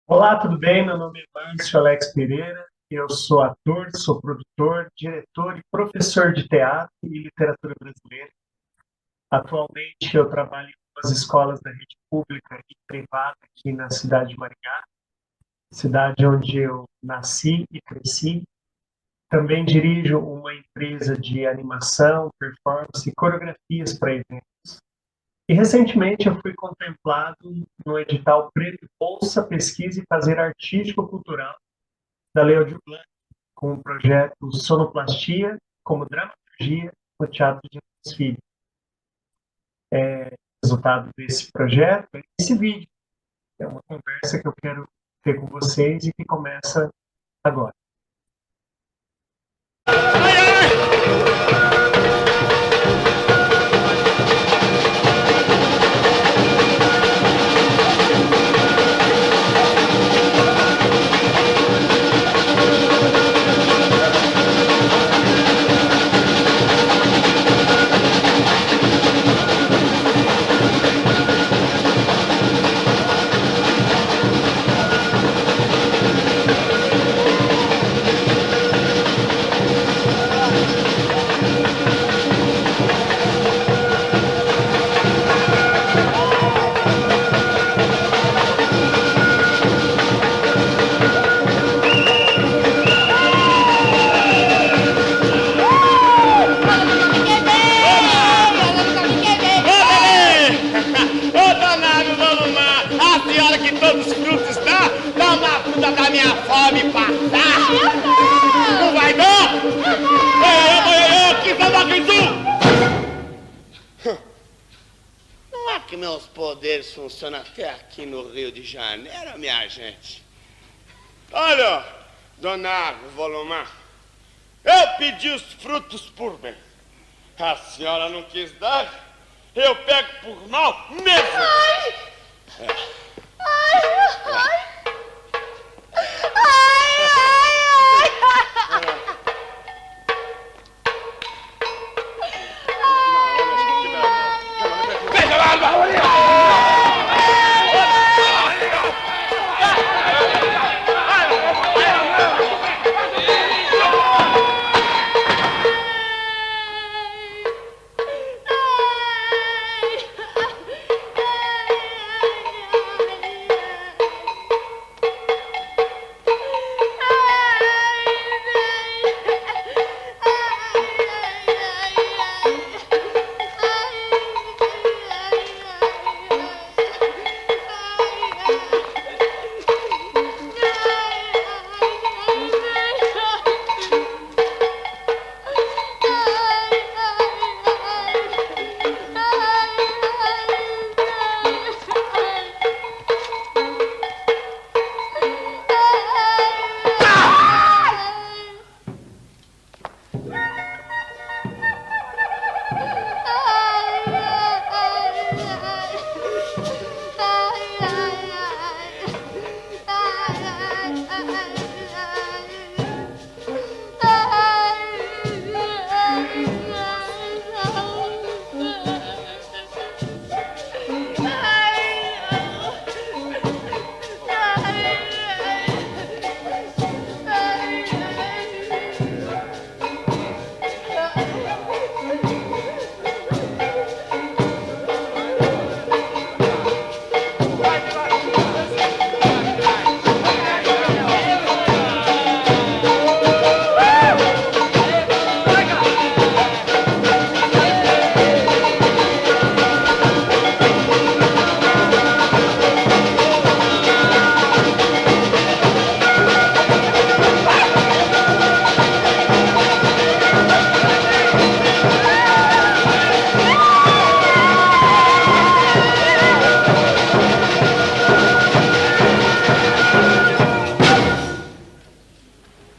Olá, tudo bem? Meu nome é Márcio Alex Pereira. Eu sou ator, sou produtor, diretor e professor de teatro e literatura brasileira. Atualmente, eu trabalho em duas escolas da rede pública e privada aqui na cidade de Maringá, cidade onde eu nasci e cresci. Também dirijo uma empresa de animação, performance e coreografias para eventos. E recentemente eu fui contemplado no edital Prêmio Bolsa Pesquisa e Fazer Artístico-Cultural da Lei Aldir Blanc, com o projeto Sonoplastia como dramaturgia no Teatro de Desfile. O resultado desse projeto é esse vídeo. É uma conversa que eu quero ter com vocês e que começa agora. Ô danado, vamos lá! A senhora que todos os frutos dá uma fruta da minha fome passar! Não vai não? Eu que não é que meus poderes funcionam até aqui no Rio de Janeiro, minha gente? Olha, dona Volumar, eu pedi os frutos por bem. A senhora não quis dar, eu pego por mal mesmo. Ai! É. Ai!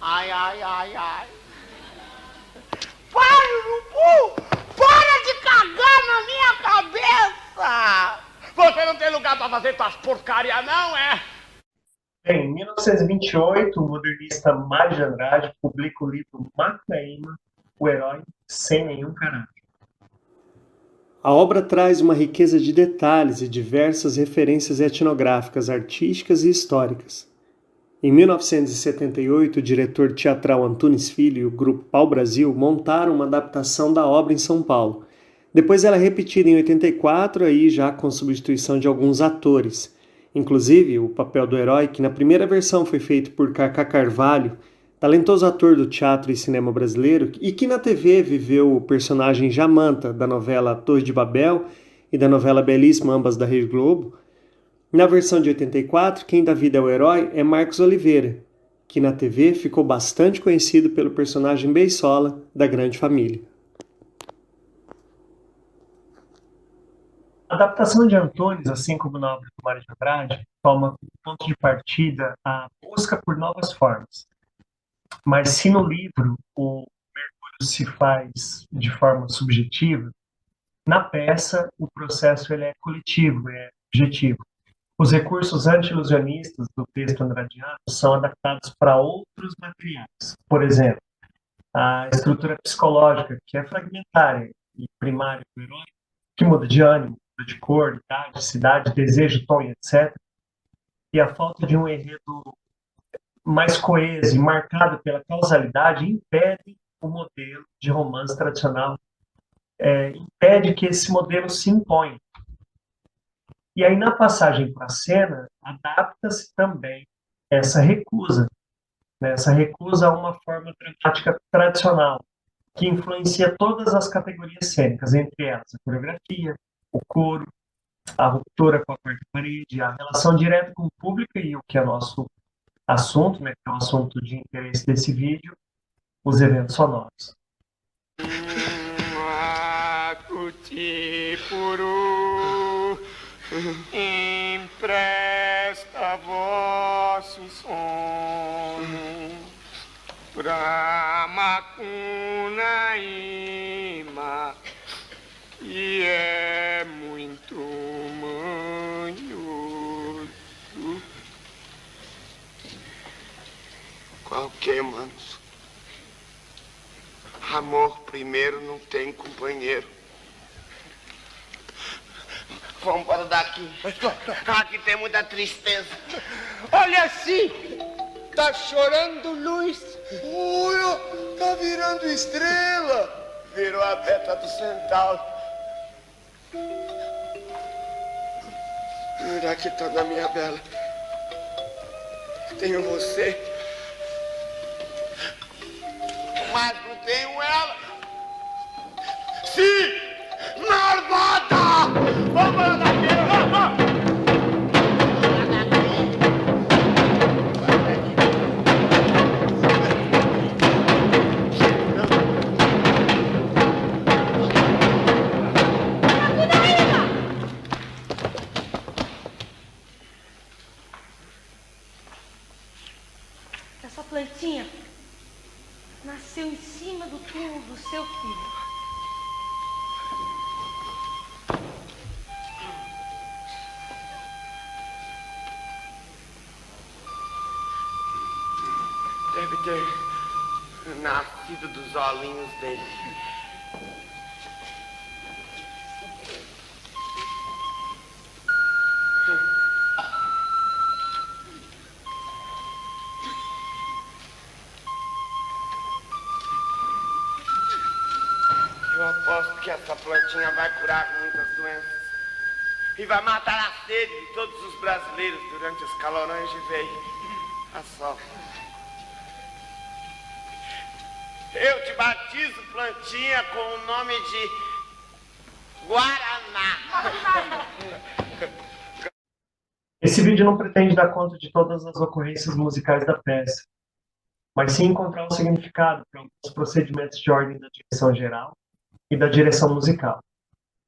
Ai! Ai! Ai. Para, Urubu! Para de cagar na minha cabeça! Você não tem lugar pra fazer tuas porcaria, não, é? Em 1928, o modernista Mário de Andrade publica o livro Macunaíma, o herói sem nenhum caráter. A obra traz uma riqueza de detalhes e diversas referências etnográficas, artísticas e históricas. Em 1978, o diretor teatral Antunes Filho e o grupo Pau Brasil montaram uma adaptação da obra em São Paulo. Depois ela é repetida em 84, aí já com substituição de alguns atores. Inclusive, o papel do herói, que na primeira versão foi feito por Cacá Carvalho, talentoso ator do teatro e cinema brasileiro, e que na TV viveu o personagem Jamanta, da novela Torre de Babel e da novela Belíssima, ambas da Rede Globo. Na versão de 84, quem dá vida ao herói é Marcos Oliveira, que na TV ficou bastante conhecido pelo personagem Beisola, da Grande Família. A adaptação de Antunes, assim como na obra do Mário de Andrade, toma como ponto de partida a busca por novas formas. Mas se no livro o mergulho se faz de forma subjetiva, na peça o processo ele é coletivo, é objetivo. Os recursos anti-ilusionistas do texto andradiano são adaptados para outros materiais. Por exemplo, a estrutura psicológica, que é fragmentária e primária do herói, que muda de ânimo, muda de cor, idade, cidade, desejo, tom e etc. E a falta de um enredo mais coeso e marcado pela causalidade impede o modelo de romance tradicional, impede que esse modelo se imponha. E aí, na passagem para a cena, adapta-se também essa recusa, né? Essa recusa a uma forma dramática tradicional, que influencia todas as categorias cênicas, entre elas a coreografia, o coro, a ruptura com a quarta parede, a relação direta com o público e o que é nosso assunto, né, que é o assunto de interesse desse vídeo, os eventos sonoros. Empresta vosso sono pra Macunaíma, e é muito manhoso. Qualquer manso. Amor primeiro não tem companheiro. Vamos embora daqui. Aqui tem muita tristeza. Olha assim, tá chorando luz. Olha, tá virando estrela. Virou a beta do centauro. Mira que tá na minha bela. Tenho você. Mas não tenho ela. Sim! Marmota! Vamos embora daqui! Essa plantinha nasceu em cima do túmulo do seu filho. Deve ter nascido dos olhinhos dele. Eu aposto que essa plantinha vai curar muitas doenças e vai matar a sede de todos os brasileiros durante os calorões de veio a sol. Eu te batizo, plantinha, com o nome de Guaraná. Esse vídeo não pretende dar conta de todas as ocorrências musicais da peça, mas sim encontrar um significado para alguns procedimentos de ordem da direção geral e da direção musical.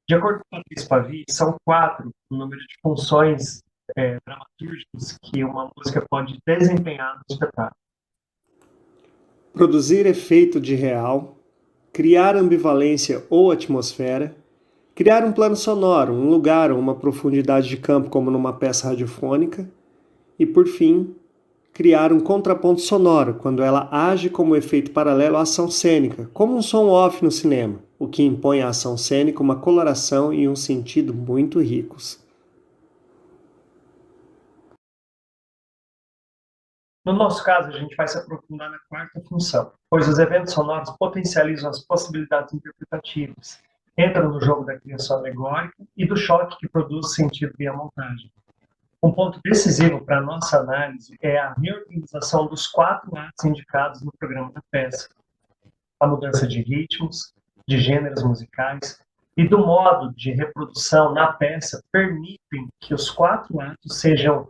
De acordo com Patrícia Pavi, são 4 o número de funções dramatúrgicas que uma música pode desempenhar no espetáculo. Produzir efeito de real, criar ambivalência ou atmosfera, criar um plano sonoro, um lugar ou uma profundidade de campo como numa peça radiofônica e, por fim, criar um contraponto sonoro quando ela age como efeito paralelo à ação cênica, como um som off no cinema, o que impõe à ação cênica uma coloração e um sentido muito ricos. No nosso caso, a gente vai se aprofundar na quarta função, pois os eventos sonoros potencializam as possibilidades interpretativas, entram no jogo da criação alegórica e do choque que produz sentido via montagem. Um ponto decisivo para a nossa análise é a reorganização dos 4 atos indicados no programa da peça. A mudança de ritmos, de gêneros musicais e do modo de reprodução na peça permitem que os 4 atos sejam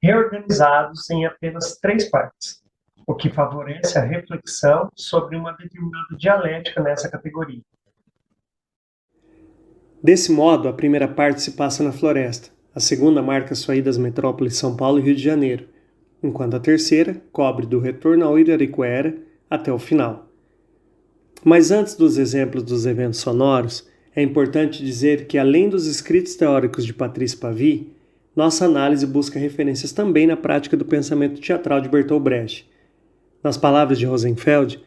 reorganizados em apenas 3 partes, o que favorece a reflexão sobre uma determinada dialética nessa categoria. Desse modo, a primeira parte se passa na floresta, a segunda marca sua ida às metrópoles São Paulo e Rio de Janeiro, enquanto a terceira cobre do retorno ao Ibirapuera até o final. Mas antes dos exemplos dos eventos sonoros, é importante dizer que, além dos escritos teóricos de Patrício Pavy, nossa análise busca referências também na prática do pensamento teatral de Bertolt Brecht. Nas palavras de Rosenfeld,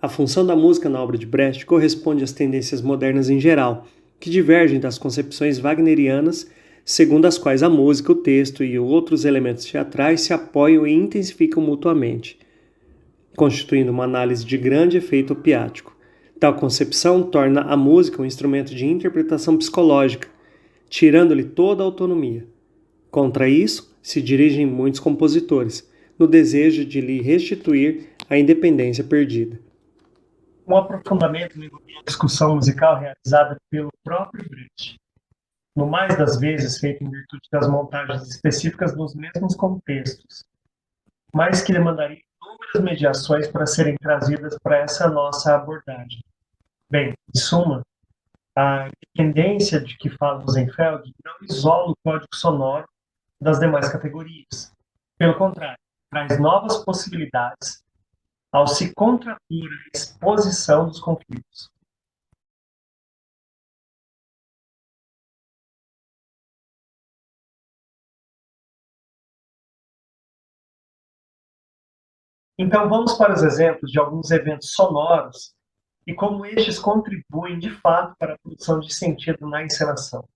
a função da música na obra de Brecht corresponde às tendências modernas em geral, que divergem das concepções wagnerianas, segundo as quais a música, o texto e outros elementos teatrais se apoiam e intensificam mutuamente, constituindo uma análise de grande efeito opiático. Tal concepção torna a música um instrumento de interpretação psicológica, tirando-lhe toda a autonomia. Contra isso, se dirigem muitos compositores, no desejo de lhe restituir a independência perdida. Um aprofundamento na discussão musical realizada pelo próprio Brecht, no mais das vezes feito em virtude das montagens específicas nos mesmos contextos, mas que demandaria inúmeras mediações para serem trazidas para essa nossa abordagem. Bem, em suma, a independência de que fala Rosenfeld não isola o código sonoro das demais categorias. Pelo contrário, traz novas possibilidades ao se contrapor à exposição dos conflitos. Então, vamos para os exemplos de alguns eventos sonoros e como estes contribuem, de fato, para a produção de sentido na encenação.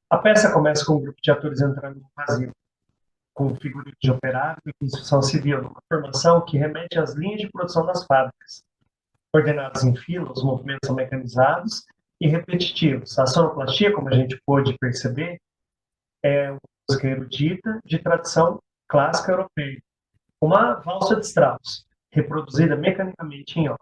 A peça começa com um grupo de atores entrando no vazio, com figurinos de operário e construção civil, numa formação que remete às linhas de produção das fábricas. Ordenados em fila, os movimentos são mecanizados e repetitivos. A sonoplastia, como a gente pôde perceber, é uma música erudita de tradição clássica europeia, uma valsa de Strauss, reproduzida mecanicamente em off.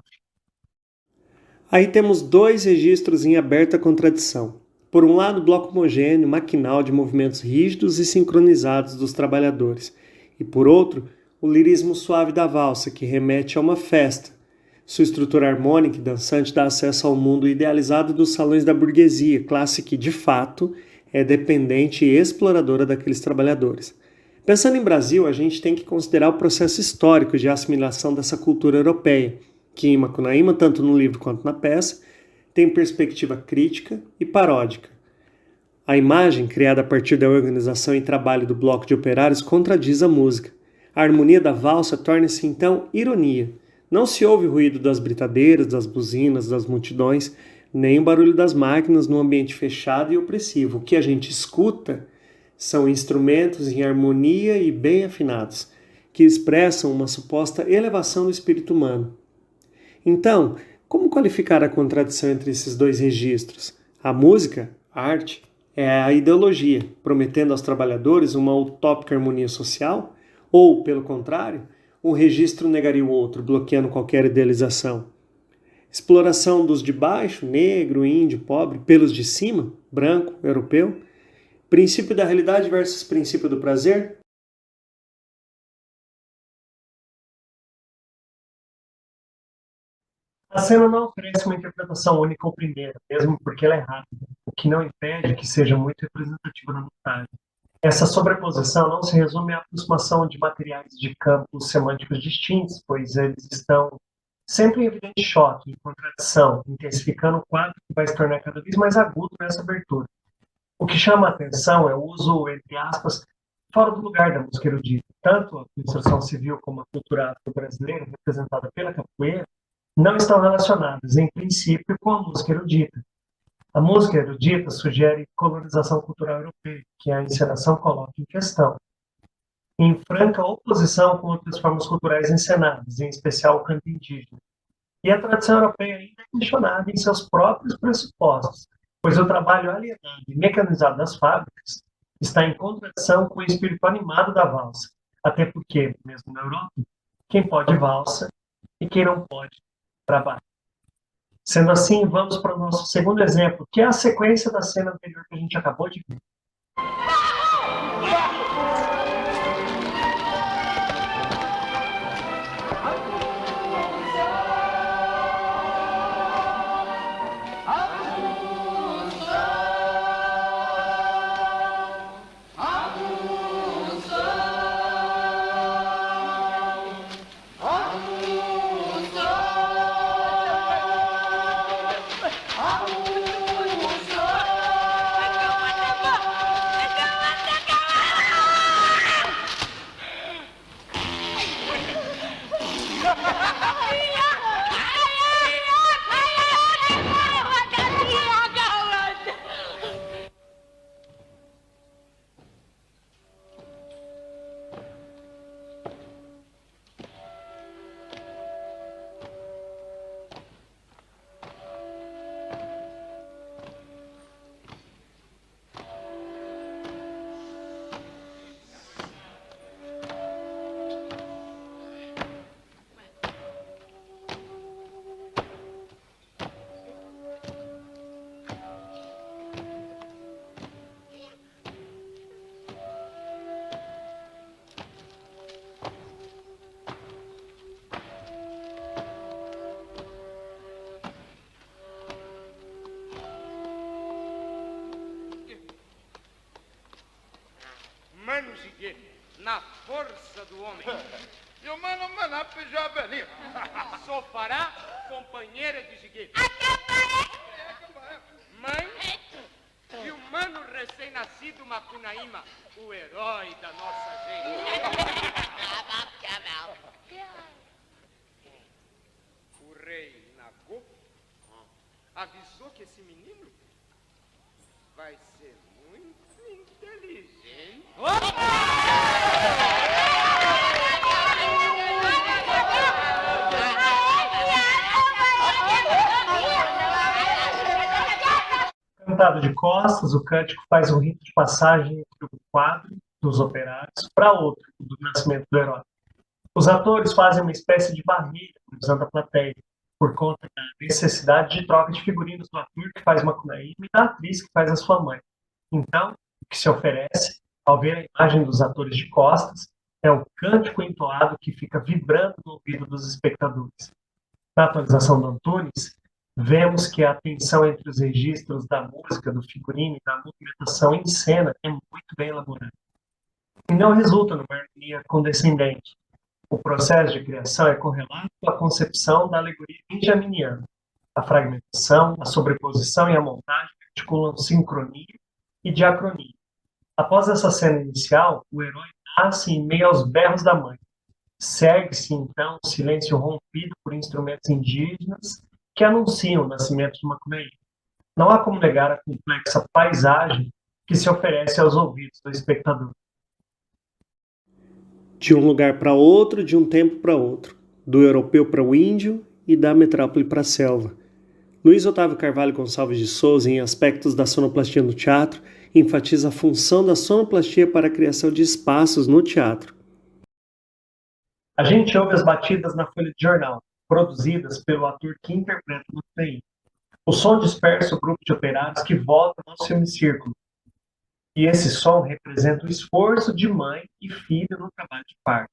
Aí temos dois registros em aberta contradição. Por um lado, o bloco homogêneo, maquinal de movimentos rígidos e sincronizados dos trabalhadores. E por outro, o lirismo suave da valsa, que remete a uma festa. Sua estrutura harmônica e dançante dá acesso ao mundo idealizado dos salões da burguesia, classe que, de fato, é dependente e exploradora daqueles trabalhadores. Pensando em Brasil, a gente tem que considerar o processo histórico de assimilação dessa cultura europeia, que em Macunaíma, tanto no livro quanto na peça, tem perspectiva crítica e paródica. A imagem, criada a partir da organização e trabalho do bloco de operários, contradiz a música. A harmonia da valsa torna-se então ironia. Não se ouve o ruído das britadeiras, das buzinas, das multidões, nem o barulho das máquinas num ambiente fechado e opressivo. O que a gente escuta são instrumentos em harmonia e bem afinados, que expressam uma suposta elevação do espírito humano. Então, como qualificar a contradição entre esses dois registros? A música, a arte, é a ideologia, prometendo aos trabalhadores uma utópica harmonia social? Ou, pelo contrário, um registro negaria o outro, bloqueando qualquer idealização? Exploração dos de baixo, negro, índio, pobre, pelos de cima, branco, europeu? Princípio da realidade versus princípio do prazer? A cena não oferece uma interpretação única ou primeira, mesmo porque ela é rápida, o que não impede que seja muito representativa na montagem. Essa sobreposição não se resume à aproximação de materiais de campos semânticos distintos, pois eles estão sempre em evidente choque e contradição, intensificando o quadro que vai se tornar cada vez mais agudo nessa abertura. O que chama a atenção é o uso, entre aspas, fora do lugar da música erudita. Tanto a construção civil como a cultura afro-brasileira, representada pela capoeira, não estão relacionadas, em princípio, com a música erudita. A música erudita sugere colonização cultural europeia, que a encenação coloca em questão, em franca oposição com outras formas culturais encenadas, em especial o canto indígena. E a tradição europeia ainda é questionada em seus próprios pressupostos, pois o trabalho alienado e mecanizado das fábricas está em contradição com o espírito animado da valsa, até porque, mesmo na Europa, quem pode valsa e quem não pode trabalha. Sendo assim, vamos para o nosso segundo exemplo, que é a sequência da cena anterior que a gente acabou de ver. Mano Ziguet, na força do homem. E o mano Manap já velhinho. Só fará companheira de Ziguet. Mãe e o mano recém-nascido Macunaíma, o herói da nossa gente. O rei Nagô avisou que esse menino vai ser muito inteligente. Cantado de costas, o cântico faz um rito de passagem entre o quadro dos operários para outro, do nascimento do herói. Os atores fazem uma espécie de barreira cruzando a plateia, por conta da necessidade de troca de figurinos do ator que faz Macunaíma e da atriz que faz a sua mãe. Então, o que se oferece, ao ver a imagem dos atores de costas, é o cântico entoado que fica vibrando no ouvido dos espectadores. Na atualização do Antunes, vemos que a tensão entre os registros da música, do figurino e da movimentação em cena é muito bem elaborada. E não resulta numa harmonia condescendente. O processo de criação é correlato à concepção da alegoria benjaminiana. A fragmentação, a sobreposição e a montagem articulam sincronia e diacronia. Após essa cena inicial, o herói nasce em meio aos berros da mãe. Segue-se, então, o silêncio rompido por instrumentos indígenas que anunciam o nascimento de Macunaíma. Não há como negar a complexa paisagem que se oferece aos ouvidos do espectador. De um lugar para outro, de um tempo para outro, do europeu para o índio e da metrópole para a selva. Luiz Otávio Carvalho Gonçalves de Souza, em Aspectos da Sonoplastia no Teatro, enfatiza a função da sonoplastia para a criação de espaços no teatro. A gente ouve as batidas na folha de jornal, produzidas pelo ator que interpreta o Macunaíma. O som dispersa o grupo de operários que voltam ao semicírculo. E esse som representa o esforço de mãe e filho no trabalho de parto.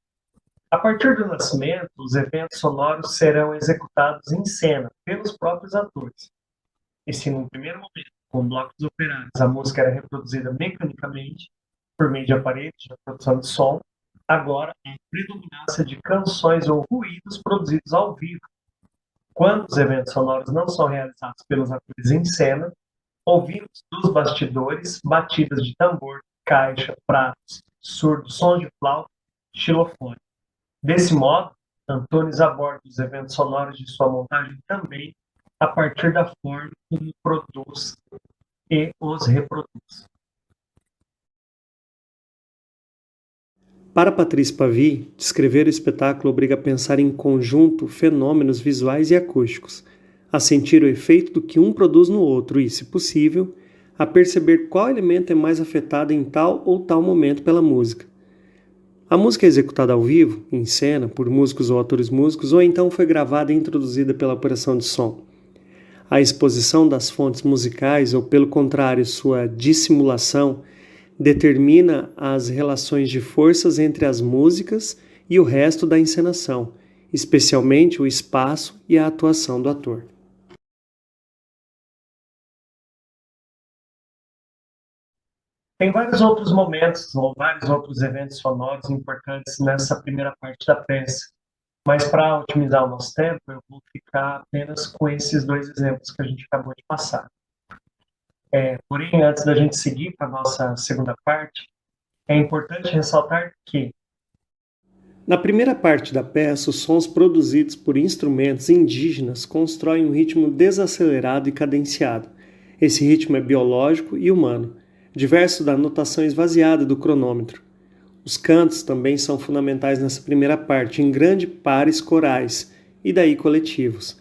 A partir do nascimento, os eventos sonoros serão executados em cena pelos próprios atores. E se num primeiro momento, com blocos operários, a música era reproduzida mecanicamente, por meio de aparelhos de produção de som, agora há a predominância de canções ou ruídos produzidos ao vivo. Quando os eventos sonoros não são realizados pelos atores em cena, ouvimos dos bastidores batidas de tambor, caixa, pratos, surdos, sons de flauta, xilofone. Desse modo, Antunes aborda os eventos sonoros de sua montagem também a partir da forma como produz e os reproduz. Para Patrícia Pavy, descrever o espetáculo obriga a pensar em conjunto fenômenos visuais e acústicos, a sentir o efeito do que um produz no outro e, se possível, a perceber qual elemento é mais afetado em tal ou tal momento pela música. A música é executada ao vivo, em cena, por músicos ou atores músicos, ou então foi gravada e introduzida pela operação de som. A exposição das fontes musicais, ou pelo contrário, sua dissimulação, determina as relações de forças entre as músicas e o resto da encenação, especialmente o espaço e a atuação do ator. Tem vários outros momentos ou vários outros eventos sonoros importantes nessa primeira parte da peça, mas para otimizar o nosso tempo, eu vou ficar apenas com esses dois exemplos que a gente acabou de passar. Porém, antes da gente seguir para a nossa segunda parte, é importante ressaltar que na primeira parte da peça, os sons produzidos por instrumentos indígenas constroem um ritmo desacelerado e cadenciado. Esse ritmo é biológico e humano, diverso da notação esvaziada do cronômetro. Os cantos também são fundamentais nessa primeira parte, em grande pares corais, e daí coletivos.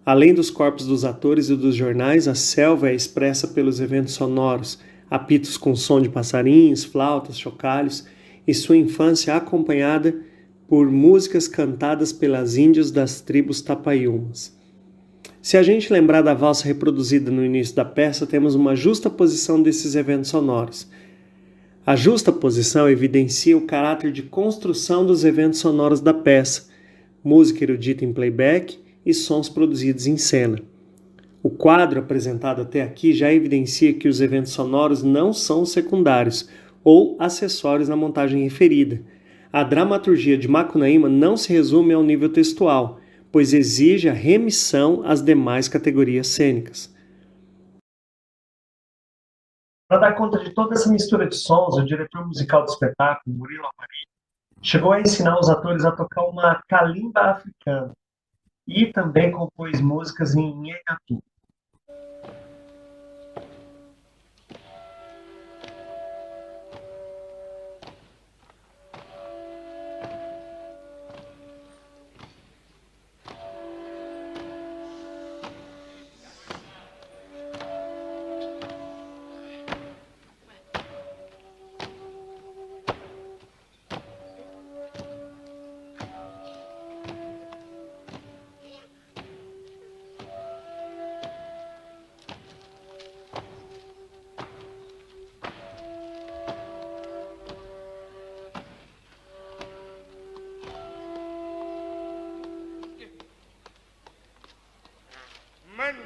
Além dos corpos dos atores e dos jornais, a selva é expressa pelos eventos sonoros, apitos com som de passarinhos, flautas, chocalhos, e sua infância acompanhada por músicas cantadas pelas índias das tribos Tapaiumas. Se a gente lembrar da valsa reproduzida no início da peça, temos uma justa posição desses eventos sonoros. A justa posição evidencia o caráter de construção dos eventos sonoros da peça, música erudita em playback e sons produzidos em cena. O quadro apresentado até aqui já evidencia que os eventos sonoros não são secundários ou acessórios na montagem referida. A dramaturgia de Macunaíma não se resume ao nível textual, pois exige a remissão às demais categorias cênicas. Para dar conta de toda essa mistura de sons, o diretor musical do espetáculo, Murilo Amarillo, chegou a ensinar os atores a tocar uma calimba africana e também compôs músicas em Nhegatu.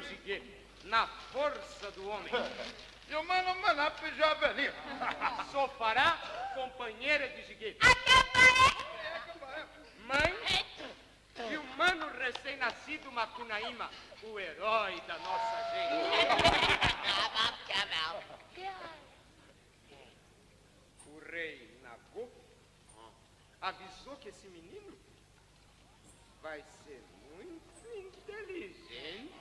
Ziguet, na força do homem. E o mano Manap Javelinha. Só fará companheira de Ziguet. Mãe e o mano recém-nascido Macunaíma, o herói da nossa gente. O rei Nagô avisou que esse menino vai ser muito inteligente.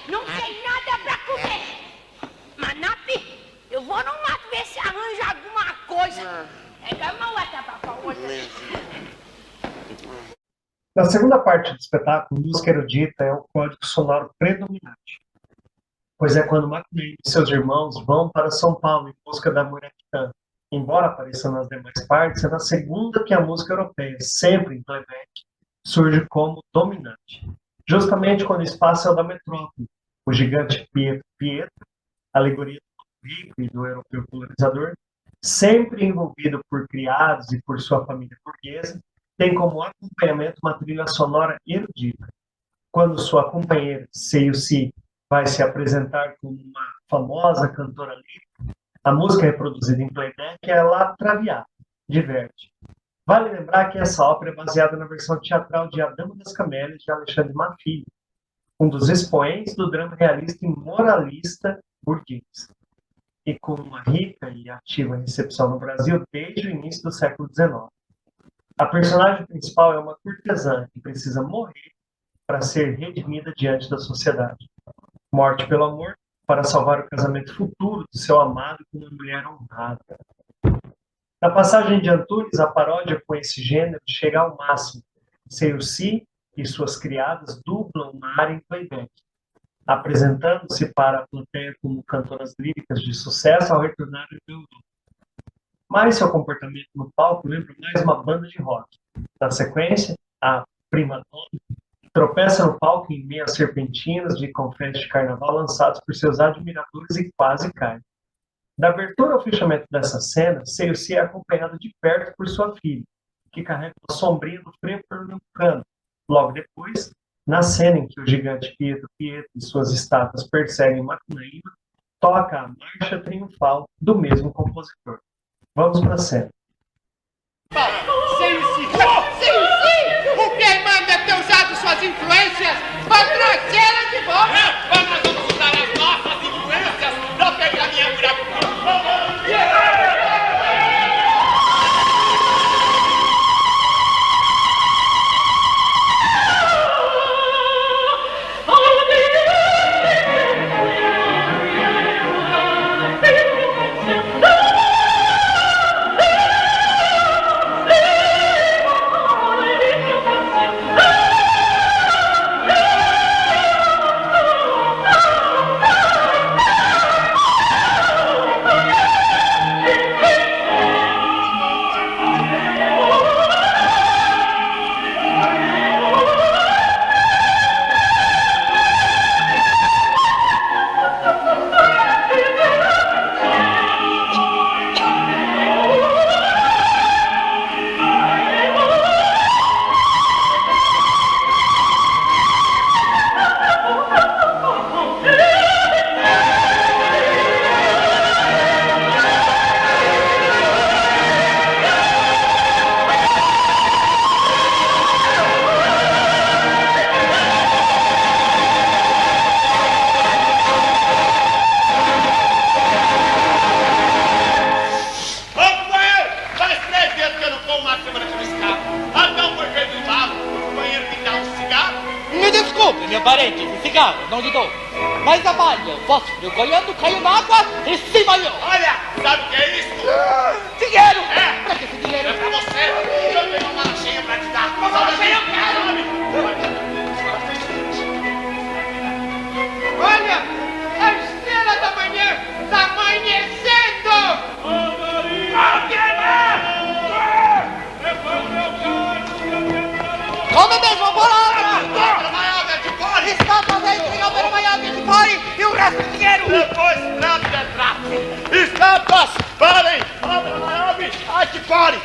Não tem nada pra comer. Manap, eu vou no mato ver se arranja alguma coisa. Pega uma outra pra outra. Na segunda parte do espetáculo, música erudita é o código sonoro predominante, pois é quando Macunaíma e seus irmãos vão para São Paulo em busca da Murequitã. Embora apareça nas demais partes, é na segunda que a música europeia, sempre em playback, surge como dominante. Justamente quando o espaço é o da metrópole, o gigante Pietro, alegoria do rico e do europeu colonizador, sempre envolvido por criados e por sua família burguesa, tem como acompanhamento uma trilha sonora erudita. Quando sua companheira, Seiusi, vai se apresentar como uma famosa cantora lírica, a música reproduzida em playback é La Traviata, diverte. Vale lembrar que essa ópera é baseada na versão teatral de A Dama das Camélias, de Alexandre Mafilli, um dos expoentes do drama realista e moralista burguês, e com uma rica e ativa recepção no Brasil desde o início do século XIX. A personagem principal é uma cortesã que precisa morrer para ser redimida diante da sociedade. Morte pelo amor, para salvar o casamento futuro do seu amado com uma mulher honrada. Na passagem de Antunes, a paródia com esse gênero chega ao máximo. Seiusi e suas criadas dublam uma área em playback, apresentando-se para a plateia como cantoras líricas de sucesso ao retornar à Europa. Mas seu comportamento no palco lembra mais uma banda de rock. Na sequência, a prima donna tropeça no palco em meio a serpentinas de confete de carnaval lançados por seus admiradores e quase cai. Da abertura ao fechamento dessa cena, Seiusi é acompanhada de perto por sua filha, que carrega uma sombrinha do freio pernambucano. Logo depois, na cena em que o gigante Pietro e suas estátuas perseguem Macunaíma, toca a marcha triunfal do mesmo compositor. Vamos para a cena. Seiusi! O que manda é ter usado suas influências para trazê-la de volta? Nós vamos usar as nossas influências para pegar minha mulher. Não lhe dou. Mas a palha, o fósforo, goiando, caiu na água e se banhou. Olha, sabe o que é isso? Dinheiro! É! Pra que esse dinheiro? É pra você! Eu tenho uma lanchinha pra te dar! Uma lanchinha eu quero! Olha! A estrela da manhã tá amanhecendo! Ah, Depois trato é trato. Estátuas, parem! Obra maior, bicho! Ai, que pare!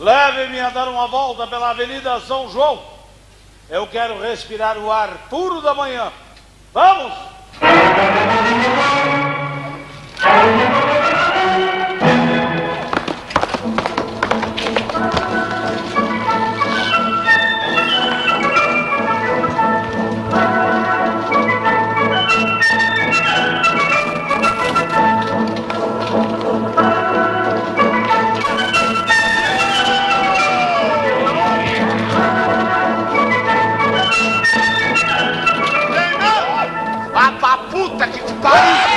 Leve-me a dar uma volta pela Avenida São João. Eu quero respirar o ar puro da manhã. Vamos! Vá pra puta que te pariu!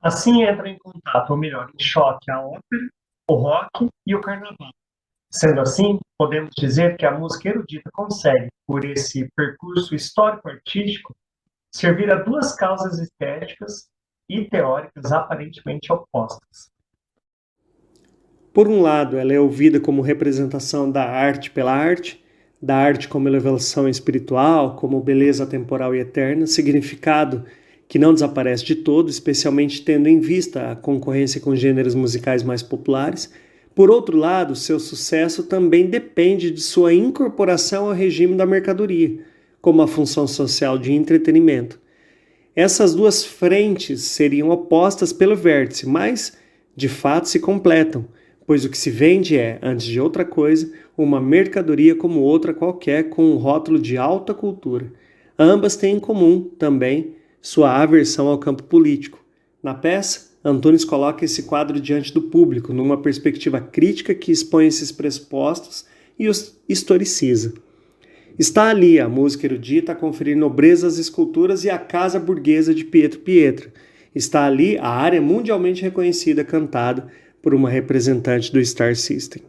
Assim entra em contato, ou melhor, em choque, a ópera, o rock e o carnaval. Sendo assim, podemos dizer que a música erudita consegue, por esse percurso histórico-artístico, servir a duas causas estéticas e teóricas aparentemente opostas. Por um lado, ela é ouvida como representação da arte pela arte, da arte como elevação espiritual, como beleza temporal e eterna, significado que não desaparece de todo, especialmente tendo em vista a concorrência com gêneros musicais mais populares. Por outro lado, seu sucesso também depende de sua incorporação ao regime da mercadoria, como a função social de entretenimento. Essas duas frentes seriam opostas pelo vértice, mas, de fato, se completam, pois o que se vende é, antes de outra coisa, uma mercadoria como outra qualquer com um rótulo de alta cultura. Ambas têm em comum, também, sua aversão ao campo político. Na peça, Antunes coloca esse quadro diante do público, numa perspectiva crítica que expõe esses pressupostos e os historiciza. Está ali a música erudita a conferir nobreza às esculturas e a casa burguesa de Pietro Pietra. Está ali a área mundialmente reconhecida cantada por uma representante do Star System.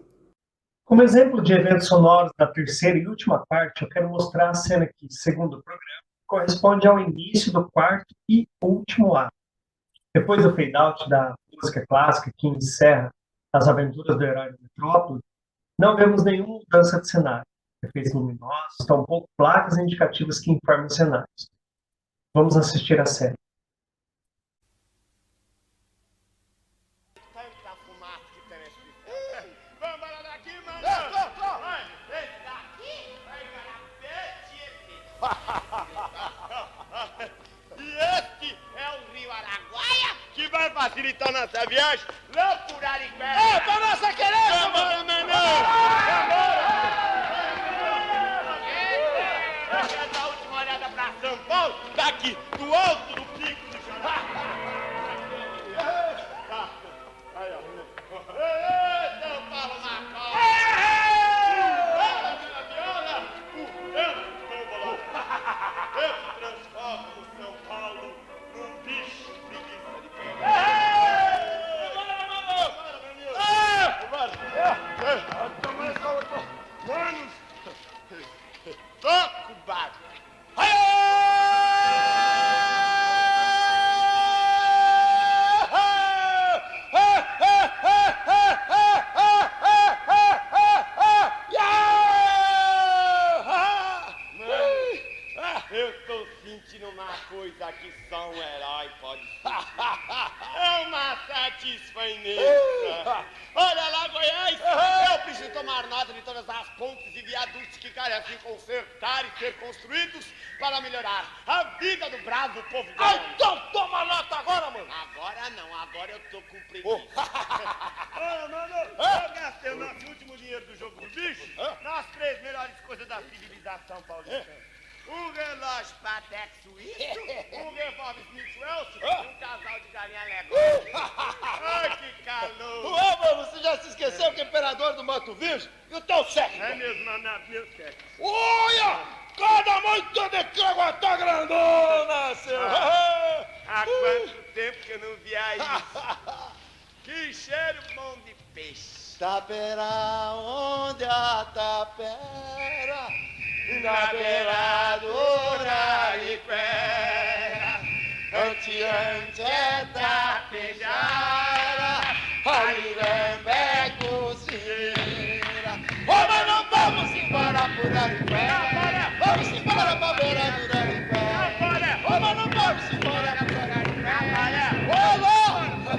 Como exemplo de eventos sonoros da terceira e última parte, eu quero mostrar a cena que, segundo o programa, corresponde ao início do quarto e último ato. Depois do fade-out da música clássica que encerra as aventuras do herói da metrópole, não vemos nenhuma mudança de cenário, efeitos luminosos, tampouco placas indicativas que informam os cenários. Vamos assistir a cena. Tanta fumaça que tem nesse bicho. Vamos embora daqui, mano! Vai, esse daqui vai para Pete. E este é o rio Araguaia, que vai facilitar nossa viagem lá por Aripé. É, pra nossa querência, mano! Essa última olhada pra São Paulo, daqui, do alto do pico do Xará. Aí, ó. São Paulo Macau. Eu transformo São Paulo num bicho preguiça de pegar. Mano, toca o barco. tô sentindo uma coisa que só um herói pode sentir. É uma satisfação. Olha lá, Goiás, eu preciso tomar nota de todas as pontes e viadutos que carecem consertar e ser construídos para melhorar a vida do bravo povo goiano. Então toma nota agora, mano. Agora não, agora eu tô com preguiça. Olha, mano, eu gastei o nosso último dinheiro do jogo do bicho nas 3 melhores coisas da civilização paulistana. Um relógio Patek Suíço, um revólver Smith Wesson e um casal de galinha legal. Ai, que calor! Ué, mano, você já se esqueceu que o imperador do Mato Virgem e o teu século? É mesmo, meu sexo. Olha! Cada muito de cama tá grandona, seu! Há quanto tempo que eu não via isso? Que cheiro bom de peixe. Tapera, onde a tapera? Na beira do Nariquera, ante é tapejara, Arirambé cozinheira. Oh, mas não vamos embora por Nariquera, vamos embora pra beira do Nariquera. Oh, mas não vamos embora por Nariquera. Ô, louco!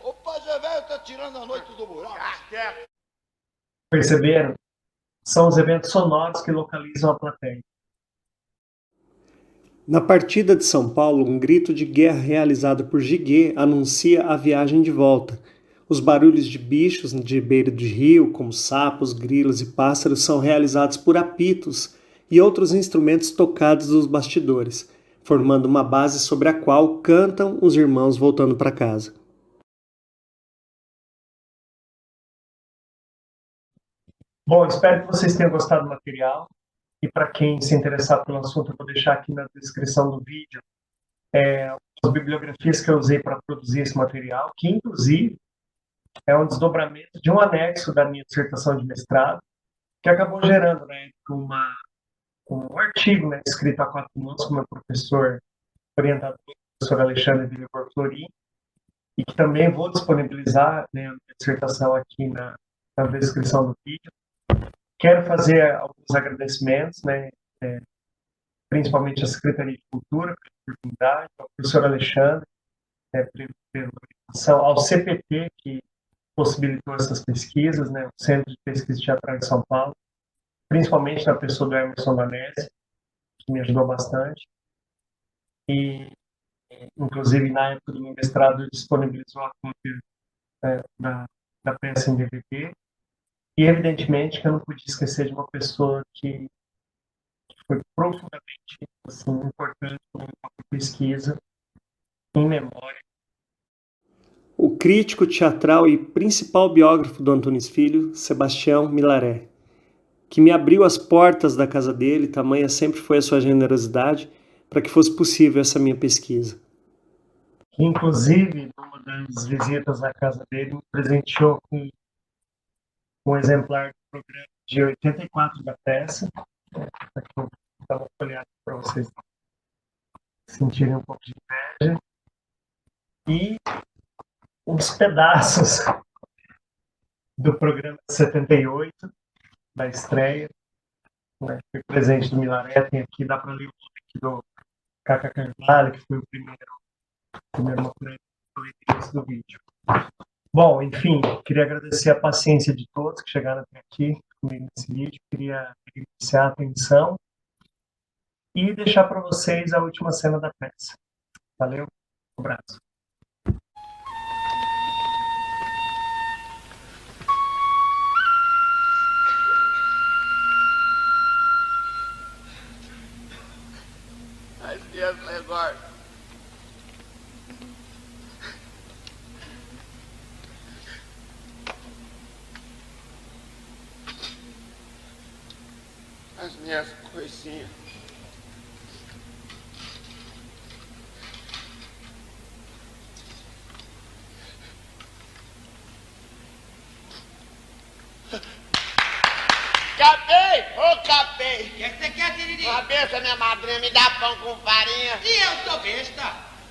O Pajé Velho tá tirando a noite do buraco. Perceberam? São os eventos sonoros que localizam a plateia. Na partida de São Paulo, um grito de guerra realizado por Giguê anuncia a viagem de volta. Os barulhos de bichos de beira de rio, como sapos, grilos e pássaros, são realizados por apitos e outros instrumentos tocados nos bastidores, formando uma base sobre a qual cantam os irmãos voltando para casa. Bom, espero que vocês tenham gostado do material. E para quem se interessar pelo assunto, eu vou deixar aqui na descrição do vídeo as bibliografias que eu usei para produzir esse material, que inclusive é um desdobramento de um anexo da minha dissertação de mestrado, que acabou gerando, né, um artigo, né, escrito há 4 anos com o meu professor, orientado pelo professor Alexandre de Libor Florim, e que também vou disponibilizar, né, a minha dissertação aqui na descrição do vídeo. Quero fazer alguns agradecimentos, né, principalmente à Secretaria de Cultura, pela oportunidade, ao professor Alexandre, pela orientação, ao CPT, que possibilitou essas pesquisas, né, o Centro de Pesquisa Teatral de São Paulo, principalmente na pessoa do Emerson Danese, que me ajudou bastante. E, inclusive, na época do meu mestrado, disponibilizou a cópia da peça em DVD. E, evidentemente, que eu não podia esquecer de uma pessoa que foi profundamente assim, importante para a pesquisa, em memória. O crítico teatral e principal biógrafo do Antunes Filho, Sebastião Milaré, que me abriu as portas da casa dele, tamanha sempre foi a sua generosidade, para que fosse possível essa minha pesquisa. Inclusive, numa das visitas à casa dele, me presenteou com um exemplar do programa de 84 da peça. Aqui eu estava folheando para vocês sentirem um pouco de inveja. E uns pedaços do programa de 78, da estreia. Né? Foi presente do Milaré, tem aqui, dá para ler o nome aqui do Caca Carvalho, que foi o primeiro matéria do vídeo. Bom, enfim, queria agradecer a paciência de todos que chegaram até aqui comigo nesse vídeo. Queria agradecer a atenção e deixar para vocês a última cena da peça. Valeu, um abraço. As minhas memórias. As minhas coisinhas. Capei! Ô, capei! O que você quer, Tiriri? Uma benção, minha madrinha, me dá pão com farinha. E eu sou besta.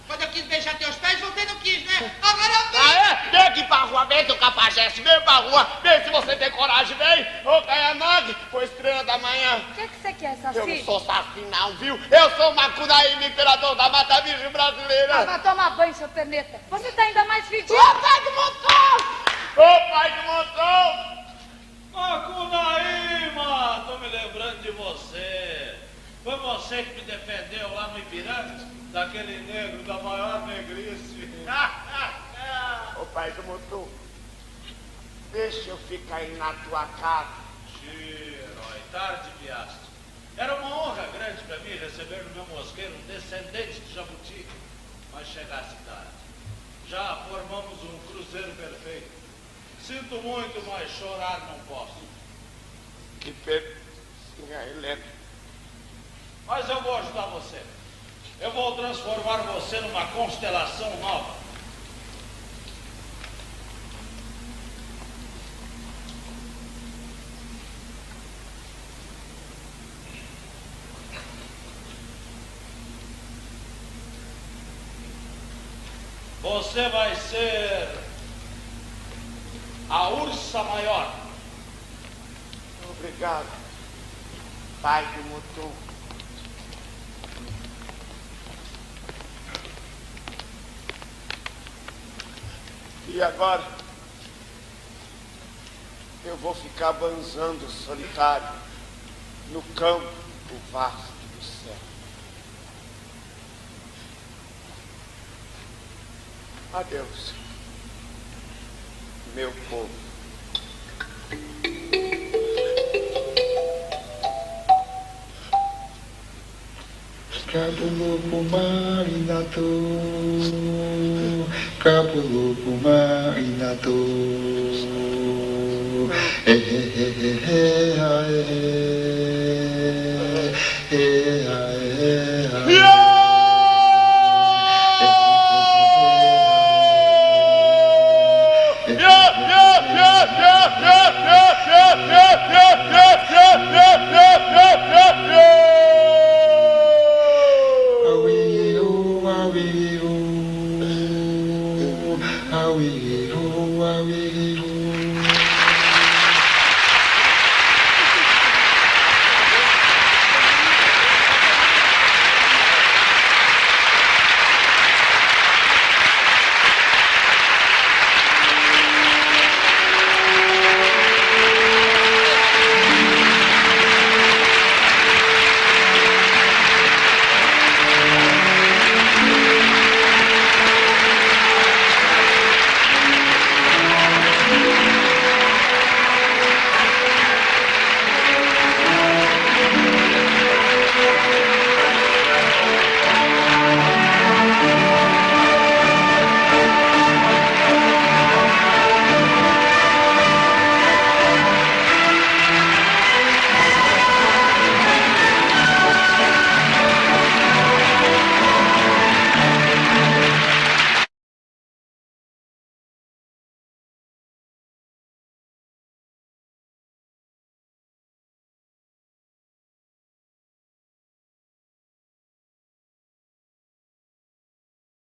Quando eu quis beijar teus pés, você não quis, né? Agora vem! Ah, é? Vem aqui pra rua, vem, seu capajeste, vem pra rua, vem se você tem coragem, vem! Ô, Caianague, foi estrela da manhã. O que você quer, Saci? Eu não sou Saci não, viu? Eu sou Macunaíma, imperador da Mata Virgem Brasileira. Vai tomar banho, seu perneta. Você tá ainda mais fedido. Ô, pai do montão! Ô, pai do montão! Macunaíma, tô me lembrando de você. Foi você que me defendeu lá no Ipiranga, daquele negro da maior negrice. Ô, pai do montão, deixa eu ficar aí na tua casa. Herói, tarde viaste. Era uma honra grande para mim receber no meu mosqueiro um descendente de Jabuti, mas chegasse tarde. Já formamos um cruzeiro perfeito. Sinto muito, mas chorar não posso. Que pena, Helena. Mas eu vou ajudar você. Eu vou transformar você numa constelação nova. Você vai ser a ursa maior. Obrigado, pai do motor. E agora, eu vou ficar banzando solitário no campo vasto do céu. Adeus, meu povo. Cabuluco marinato, cabuluco marinato,